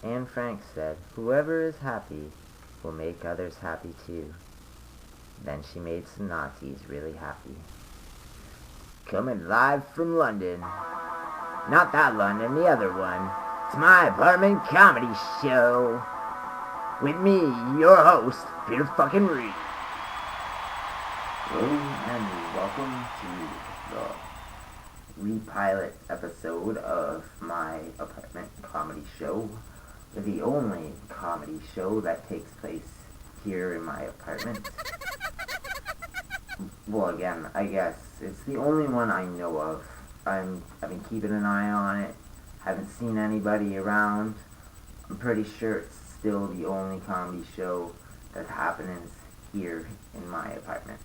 Anne Frank said, "Whoever is happy will make others happy too." Then she made some Nazis really happy. Coming live from London. Not that London, the other one. It's my apartment comedy show. With me, your host, Peter fucking Reed. Hello and welcome to the repilot episode of my apartment comedy show. The only comedy show that takes place here in my apartment. Well, again, I guess it's the only one I know of. I've been keeping an eye on it. Haven't seen anybody around. I'm pretty sure it's still the only comedy show that happens here in my apartment.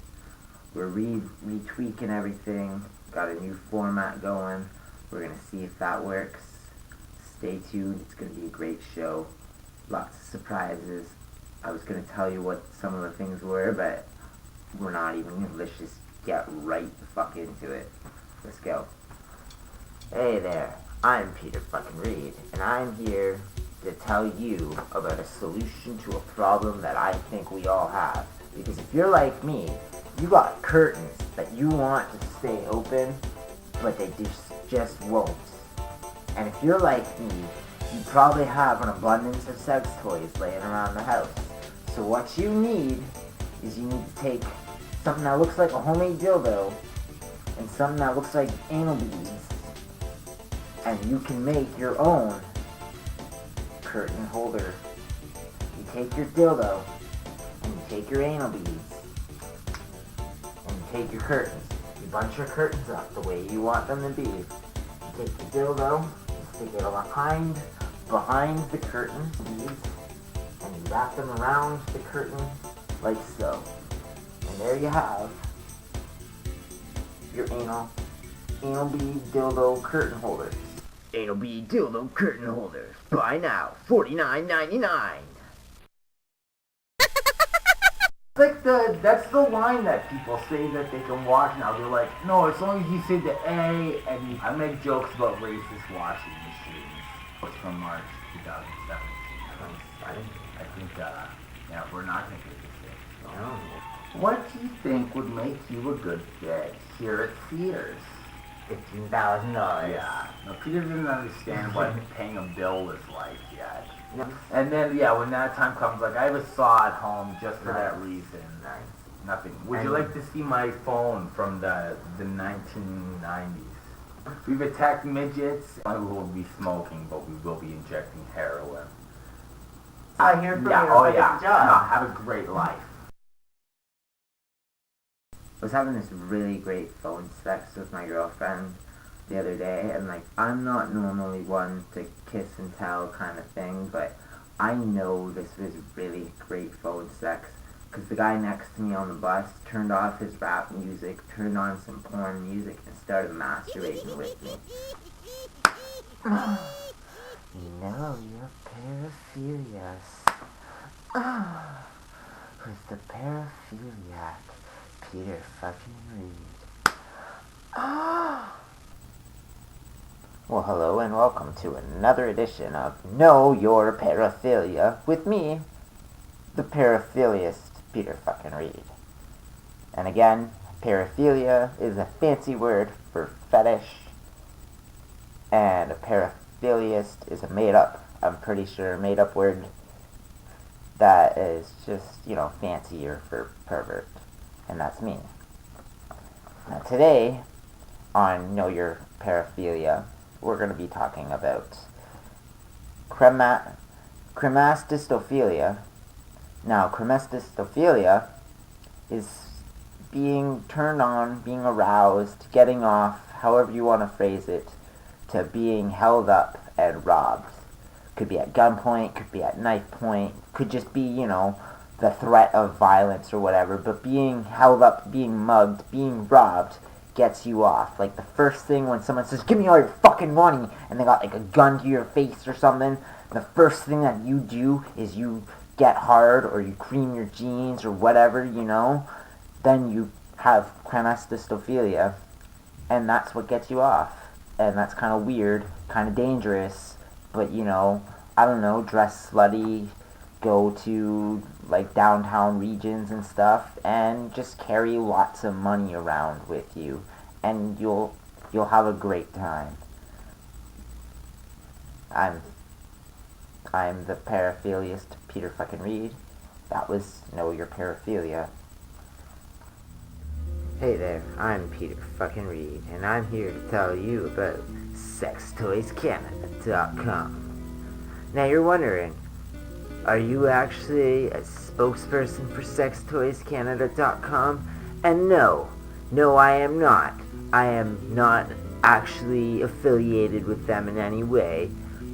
We're retweaking everything. Got a new format going. We're gonna see if that works. Stay tuned. It's gonna be a great show. Lots of surprises. I was gonna tell you what some of the things were, but we're not even. Let's just get right the fuck into it. Let's go. Hey there, I'm Peter fucking Reed, and I'm here to tell you about a solution to a problem that I think we all have. Because if you're like me, you got curtains that you want to stay open, but they just won't. And if you're like me, you probably have an abundance of sex toys laying around the house. So what you need is you need to take something that looks like a homemade dildo and something that looks like anal beads, and you can make your own curtain holder. You take your dildo and you take your anal beads and you take your curtains. You bunch your curtains up the way you want them to be. You take the dildo, you stick it behind the curtain beads, and you wrap them around the curtain like so. And there you have your anal bead dildo curtain holders. Anal bead dildo curtain holders. Buy now, $49.99. That's the line that people say that they can watch now. They're like, no, as long as you say the A, and I make jokes about racist washing machines. It's from March 2017. I think, yeah, we're not going to get this thing. No. What do you think would make you a good fit here at Theaters? $15,000. Yeah. No, Peter didn't understand what paying a bill was like yet. No. And then, yeah, when that time comes, like, I have a saw at home just for that reason. Nice. Nothing. Would you like to see my phone from the 1990s? We've attacked midgets. We will be smoking, but we will be injecting heroin. I hear from you. Oh yeah. Job. No, have a great life. I was having this really great phone sex with my girlfriend the other day, and like, I'm not normally one to kiss and tell kind of thing, but I know this was really great phone sex because the guy next to me on the bus turned off his rap music, turned on some porn music, and started masturbating with me. You know you're paraphilious. Who's the paraphiliac? Peter fucking Reed. Well, hello and welcome to another edition of Know Your Paraphilia with me, the paraphiliist Peter fucking Reed. And again, paraphilia is a fancy word for fetish, and a paraphiliist is a I'm pretty sure, made up word that is just, fancier for pervert. And that's me. Now today, on Know Your Paraphilia, we're going to be talking about cremastistophilia. Now, cremastistophilia is being turned on, being aroused, getting off, however you want to phrase it, to being held up and robbed. Could be at gunpoint, could be at knife point, could just be, the threat of violence or whatever, but being held up, being mugged, being robbed gets you off. Like the first thing when someone says, "Give me all your fucking money," and they got like a gun to your face or something, the first thing that you do is you get hard or you cream your jeans or whatever, then you have cremastistophilia, and that's what gets you off. And that's kind of weird, kind of dangerous, but I don't know, dress slutty, go to like downtown regions and stuff, and just carry lots of money around with you, and you'll have a great time. I'm I'm the paraphiliast Peter fucking Reed. That was Know Your Paraphilia. Hey there, I'm Peter fucking Reed, and I'm here to tell you about SexToysCanada.com. Now you're wondering, are you actually a spokesperson for SexToysCanada.com? And no, I am not. I am not actually affiliated with them in any way,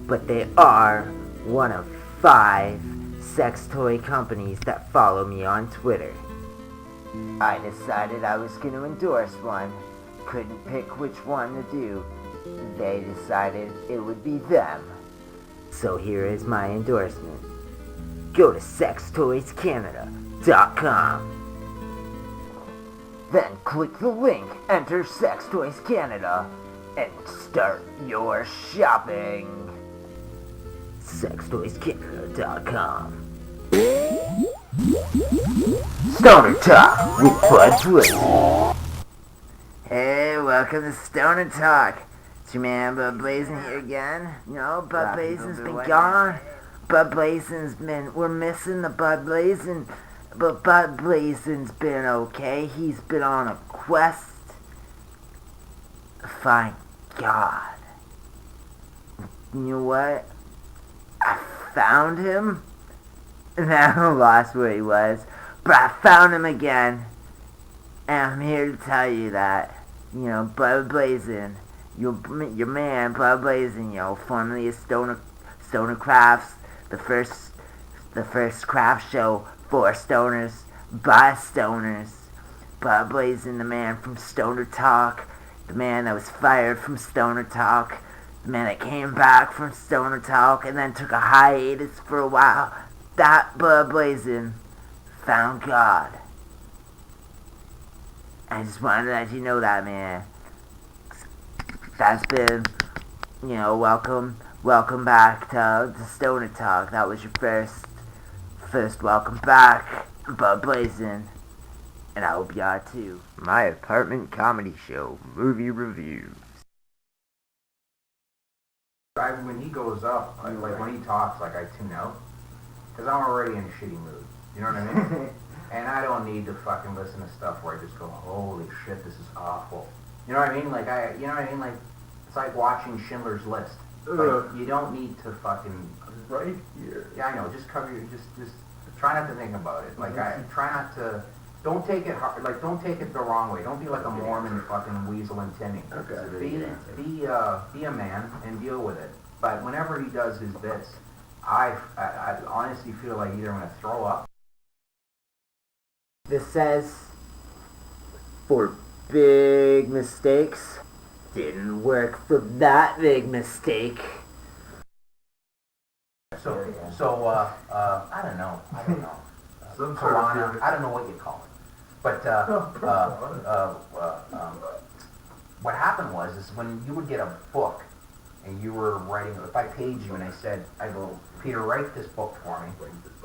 but they are one of 5 sex toy companies that follow me on Twitter. I decided I was going to endorse one. Couldn't pick which one to do. They decided it would be them. So here is my endorsement. Go to SexToysCanada.com. Then click the link, enter Sex Toys Canada, and start your shopping. SexToysCanada.com. Stoner Talk with Bud Blazin'. Hey, welcome to Stoner Talk. It's your man Bud Blazin' here again. You know, Bud Blazin's been gone. We're missing the Bud Blazin'. But Bud Blazin's been okay. He's been on a quest to find God. You know what? I found him. And I lost where he was. But I found him again. And I'm here to tell you that, you know, Bud Blazin', your man, Bud Blazin', you know, formerly of Stoner Crafts, the first craft show for stoners, by stoners. Bud Blazin', the man from Stoner Talk, the man that was fired from Stoner Talk, the man that came back from Stoner Talk and then took a hiatus for a while. That Bud Blazin' found God. I just wanted to let you know that, man. That's been, you know, welcome back to Stoner Talk. That was your first welcome back, Bud Blazin'. And I hope you are too. My apartment comedy show, movie reviews. When he goes up, like when he talks, like I tune out. Because I'm already in a shitty mood. You know what I mean? And I don't need to fucking listen to stuff where I just go, holy shit, this is awful. You know what I mean? Like, you know what I mean? Like, it's like watching Schindler's List. Like, you don't need to fucking... Right here. Yeah, I know. Just cover your... Just try not to think about it. Like, try not to... Don't take it hard. Like, don't take it the wrong way. Don't be like a Mormon fucking weasel and Timmy. Okay. Be a man and deal with it. But whenever he does his bits, I honestly feel like either I'm going to throw up. This says, for big mistakes, didn't work for that big mistake. So I don't know. Some sort Piranha, I don't know what you call it. But what happened was when you would get a book and you were writing, if I paid you and I go, Peter, write this book for me,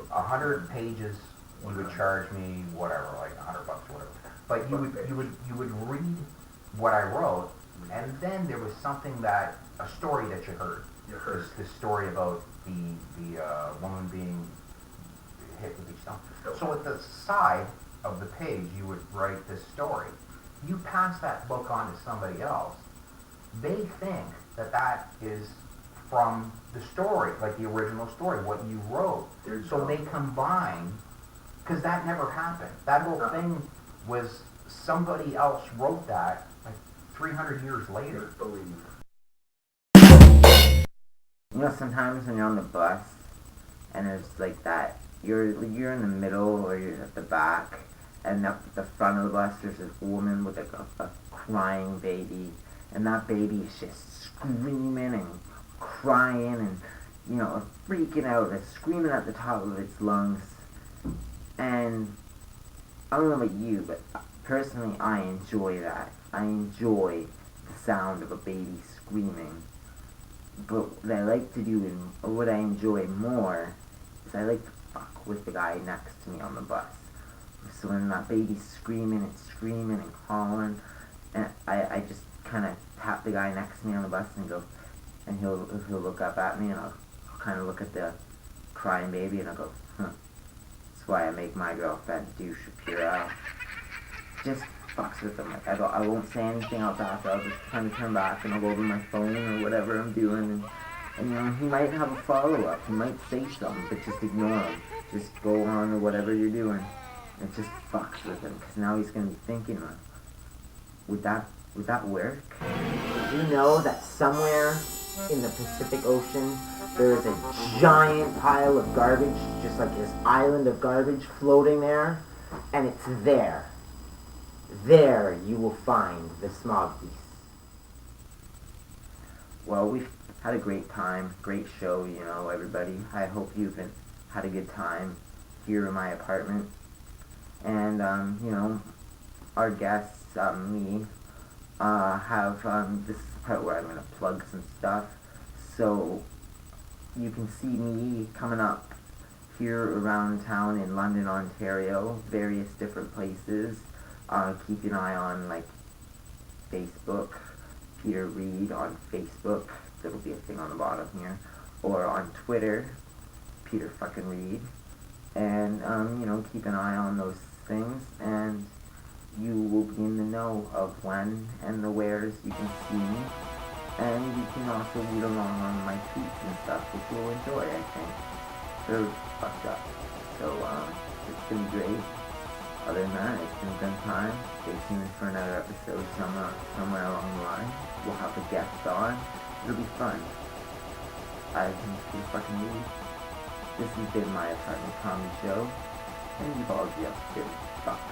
100 pages, you would charge me whatever, like $100 or whatever. But you would read what I wrote, and then there was something a story that you heard. This story about the woman being hit with each stone. So at the side of the page, you would write this story. You pass that book on to somebody else, they think that is from the story, like the original story, what you wrote. So they combine, because that never happened. That whole thing was somebody else wrote that like 300 years later. You know, sometimes when you're on the bus and there's like that, you're in the middle or you're at the back, and up at the front of the bus there's this woman with a crying baby, and that baby is just screaming and crying and, you know, freaking out, and screaming at the top of its lungs. And I don't know about you, but personally I enjoy that. I enjoy the sound of a baby screaming. But what I like to do, or what I enjoy more, is I like to fuck with the guy next to me on the bus. So when that baby's screaming and calling, and I just kind of tap the guy next to me on the bus and go, and he'll look up at me, and I'll kind of look at the crying baby, and I'll go, that's why I make my girlfriend do Shapiro. Just fucks with him. Like, I won't say anything else after. I'll just kind of turn back and I'll go over my phone or whatever I'm doing, and you know, he might have a follow-up. He might say something, but just ignore him. Just go on or whatever you're doing. It just fucks with him, because now he's going to be thinking, like, would that work? You know that somewhere in the Pacific Ocean there is a giant pile of garbage, just like this island of garbage floating there, and it's there. There you will find the smog beast. Well, we've had a great time, great show, you know, everybody. I hope you've had a good time here in my apartment. And, you know, our guests, me, have, this is the part where I'm going to plug some stuff. So, you can see me coming up here around town in London, Ontario, various different places. Keep an eye on, like, Facebook, Peter Reed on Facebook. There'll be a thing on the bottom here. Or on Twitter, Peter fucking Reed. And, you know, keep an eye on those things, and you will be in the know of when and the wheres you can see me. And you can also read along on my tweets and stuff, which you'll enjoy, I think. They're fucked up. So, it's gonna be great. Other than that, it's been a good time. Stay tuned for another episode somewhere along the line. We'll have a guest on. It'll be fun. I can Peter fucking Reed. This has been my apartment comedy show, and you've all just been fucked.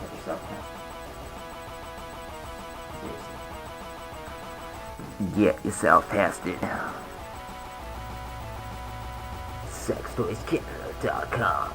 Get yourself tested. Seriously. Get yourself tested. SexToysKiller.com